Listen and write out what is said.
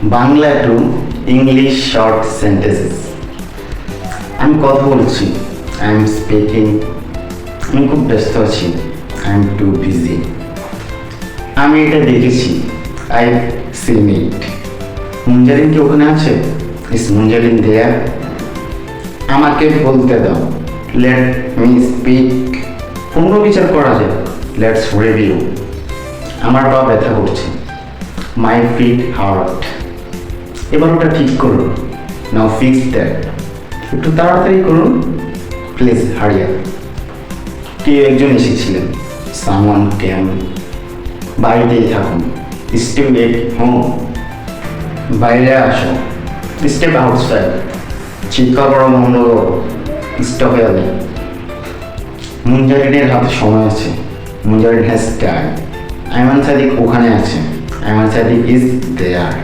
Bangla to English short sentences. আমি কথা বলছি, আই এম স্পিকিং। আমি খুব ব্যস্ত আছি, আই এম টু বিজি। আমি এটা দেখেছি, আই সিন ইট। মুঞ্জারিন কি ওখানে আছে? ইস মুঞ্জারিন দেয়ার? আমাকে বলতে দাও, লেট মি স্পিক। পুনর্বিচার করা যায়, লেটস রিভিউ। আমার পা ব্যথা করছে, মাই ফিট হার্ট। এবার ওটা ঠিক করুন, নাও ফিক্স দ্যাট। একটু তাড়াতাড়ি করুন, প্লিজ হারি আপ। কেউ একজন এসেছিলেন, সামওয়ান কেম। বাড়িতেই থাকুন, স্টেপ এট হোম। বাইরে আসো, স্টেপ আউটসাইড। চিৎকার করা বন্ধ করো, স্টপ এলে। মুঞ্জারিনের হাতে সময় আছে, মুঞ্জারিন হ্যাজ টাইম। আইমান সাদিক ওখানে আছে, আইমান সাদিক ইজ দেয়ার।